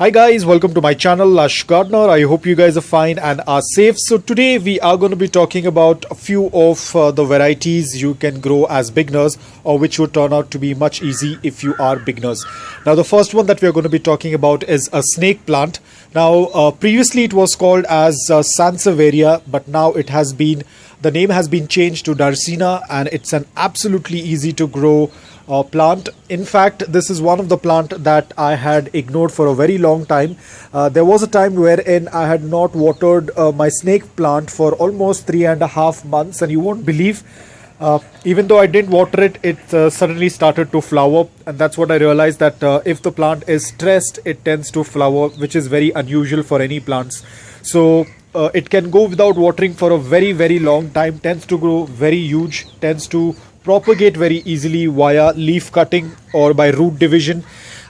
Hi guys, welcome to my channel Lush Gardener. I hope you guys are fine and are safe. So today we are going to be talking about a few of the varieties you can grow as beginners, or which would turn out to be much easy if you are beginners. Now the first one that we are going to be talking about is a snake plant. Now previously it was called as Sansevieria, but now the name has been changed to Dracaena, and it's an absolutely easy to grow plant. In fact, this is one of the plant that I had ignored for a very long time. There was a time wherein I had not watered my snake plant for almost 3.5 months, and you won't believe, even though I didn't water it, it suddenly started to flower. And that's what I realized, that if the plant is stressed, it tends to flower, which is very unusual for any plants. So it can go without watering for a very long time, tends to grow very huge, tends to propagate very easily via leaf cutting or by root division.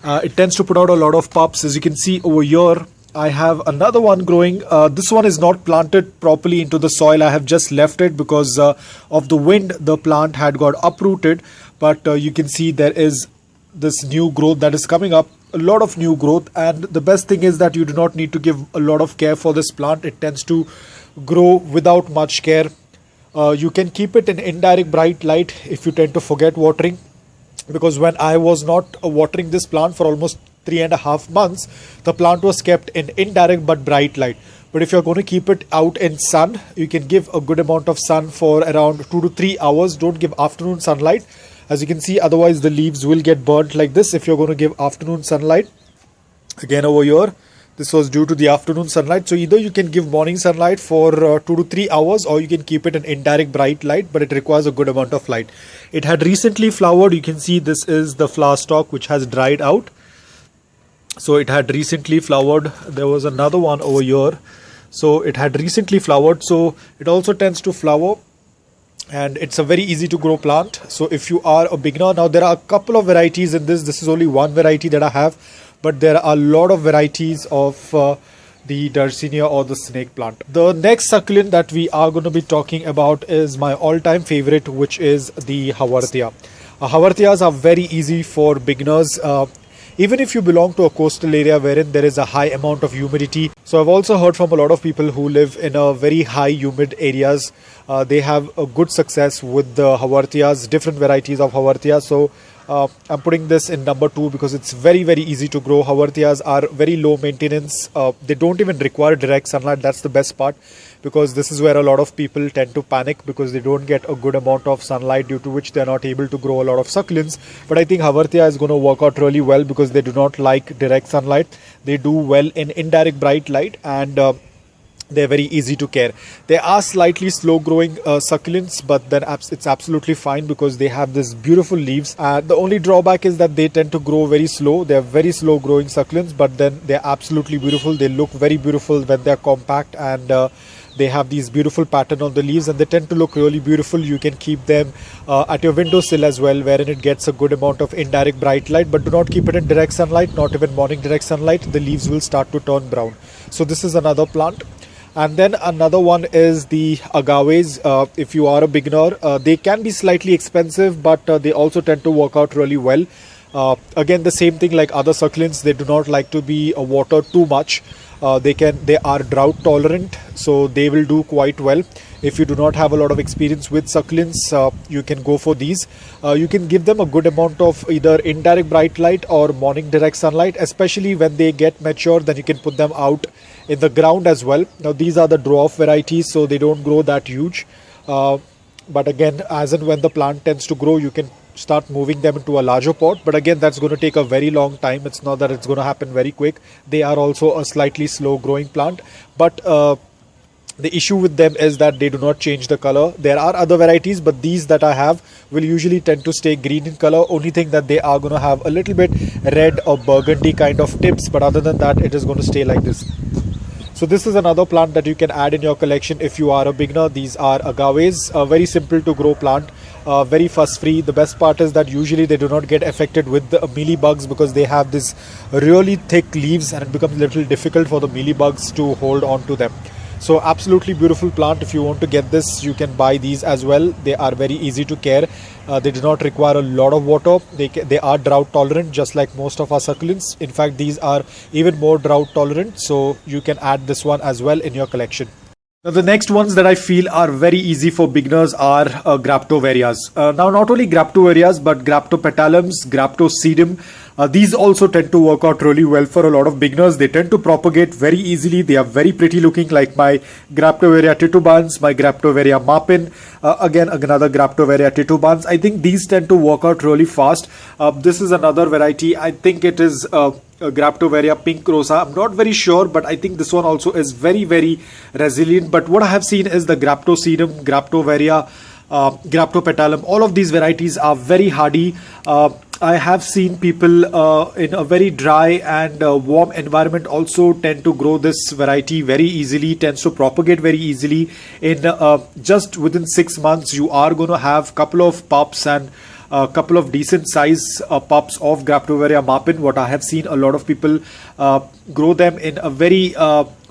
It tends to put out a lot of pups. As you can see over here, I have another one growing. This one is not planted properly into the soil. I have just left it because of the wind. The plant had got uprooted, but you can see there is this new growth that is coming up, a lot of new growth. And the best thing is that you do not need to give a lot of care for this plant. It tends to grow without much care. You can keep it in indirect bright light if you tend to forget watering, because when I was not watering this plant for almost 3.5 months, the plant was kept in indirect but bright light. But if you're going to keep it out in sun, you can give a good amount of sun for around 2 to 3 hours. Don't give afternoon sunlight, as you can see, otherwise the leaves will get burnt like this if you're going to give afternoon sunlight. Again over here, this was due to the afternoon sunlight. So either you can give morning sunlight for 2 to 3 hours, or you can keep it in indirect bright light, but it requires a good amount of light. It had recently flowered. You can see this is the flower stalk which has dried out. So it had recently flowered. There was another one over here. So it had recently flowered. So it also tends to flower, and it's a very easy to grow plant. So if you are a beginner, now there are a couple of varieties in this. This is only one variety that I have, but there are a lot of varieties of the Dracaena or the snake plant. The next succulent that we are going to be talking about is my all-time favorite, which is the Haworthia. Haworthias are very easy for beginners, even if you belong to a coastal area wherein there is a high amount of humidity. So I've also heard from a lot of people who live in a very high humid areas. They have a good success with the Haworthias, different varieties of Haworthia. So I'm putting this in number 2 because it's very easy to grow. Haworthias are very low maintenance. They don't even require direct sunlight. That's the best part, because this is where a lot of people tend to panic, because they don't get a good amount of sunlight, due to which they're not able to grow a lot of succulents. But I think Haworthia is going to work out really well, because they do not like direct sunlight. They do well in indirect bright light, and they're very easy to care. They are slightly slow growing succulents, but then it's absolutely fine because they have this beautiful leaves. The only drawback is that they tend to grow very slow. They're very slow growing succulents, but then they're absolutely beautiful. They look very beautiful when they're compact, and they have these beautiful pattern on the leaves, and they tend to look really beautiful. You can keep them at your windowsill as well, wherein it gets a good amount of indirect bright light, but do not keep it in direct sunlight, not even morning direct sunlight. The leaves will start to turn brown. So this is another plant. And then another one is the agaves. If you are a beginner, they can be slightly expensive, but they also tend to work out really well. Again, the same thing like other succulents, they do not like to be watered too much. They are drought tolerant, so they will do quite well. If you do not have a lot of experience with succulents, you can go for these. You can give them a good amount of either indirect bright light or morning direct sunlight, especially when they get mature. Then you can put them out in the ground as well. Now these are the dwarf varieties, so they don't grow that huge. But again, as and when the plant tends to grow, you can start moving them into a larger pot. But again, that's going to take a very long time. It's not that it's going to happen very quick. They are also a slightly slow growing plant, but the issue with them is that they do not change the color. There are other varieties, but these that I have will usually tend to stay green in color. Only thing that they are going to have a little bit red or burgundy kind of tips, but other than that, it is going to stay like this. So this is another plant that you can add in your collection if you are a beginner. These are agaves, a very simple to grow plant, very fuss free. The best part is that usually they do not get affected with the mealybugs, because they have this really thick leaves, and it becomes a little difficult for the mealybugs to hold on to them. So absolutely beautiful plant. If you want to get this, you can buy these as well. They are very easy to care. They do not require a lot of water. They are drought tolerant, just like most of our succulents. In fact, these are even more drought tolerant, so you can add this one as well in your collection. Now, the next ones that I feel are very easy for beginners are Graptoverias. Now, not only Graptoverias, but Graptopetalums, Graptosedum. These also tend to work out really well for a lot of beginners. They tend to propagate very easily. They are very pretty looking, like my Graptoveria titubans, my Graptoveria marpin, again another Graptoveria titubans. I think these tend to work out really fast. This is another variety. I think it is Graptoveria pink rosa. I'm not very sure, but I think this one also is very, very resilient. But what I have seen is the Graptosedum, Graptoveria, Graptopetalum, all of these varieties are very hardy. I have seen people in a very dry and warm environment also tend to grow this variety very easily, tends to propagate very easily. In just within 6 months, you are going to have couple of pups and a couple of decent size pups of Graptoveria marpin. What I have seen, a lot of people grow them in a very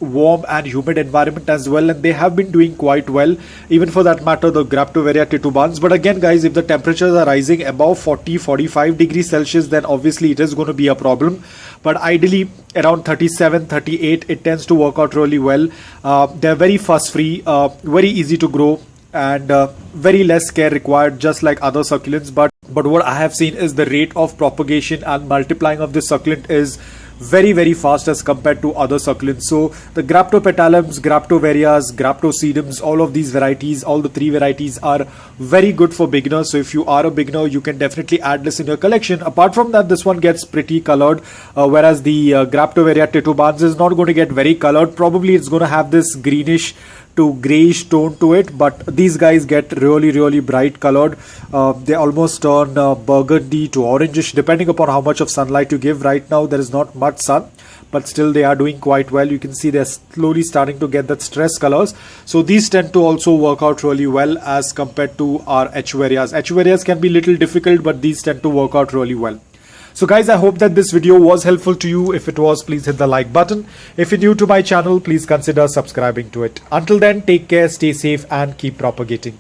warm and humid environment as well, and they have been doing quite well. Even for that matter, the Graptoveria titubans. But again, guys, if the temperatures are rising above 40-45 degrees Celsius, then obviously it is going to be a problem. But ideally around 37-38, it tends to work out really well. They're very fuss free, very easy to grow, and very less care required, just like other succulents. But what I have seen is the rate of propagation and multiplying of this succulent is very, very fast as compared to other succulents. So the Graptopetalums, Graptoverias, Graptosedums, all of these varieties, all the three varieties are very good for beginners. So if you are a beginner, you can definitely add this in your collection. Apart from that, this one gets pretty colored, whereas the Graptoveria titubans is not going to get very colored. Probably it's going to have this greenish to grayish tone to it, but these guys get really, really bright colored. They almost turn burgundy to orangish, depending upon how much of sunlight you give. Right now there is not much sun, but still they are doing quite well. You can see they're slowly starting to get that stress colors. So these tend to also work out really well as compared to our Echeverias. Echeverias can be little difficult, but these tend to work out really well. So guys, I hope that this video was helpful to you. If it was, please hit the like button. If you're new to my channel, please consider subscribing to it. Until then, take care, stay safe, and keep propagating.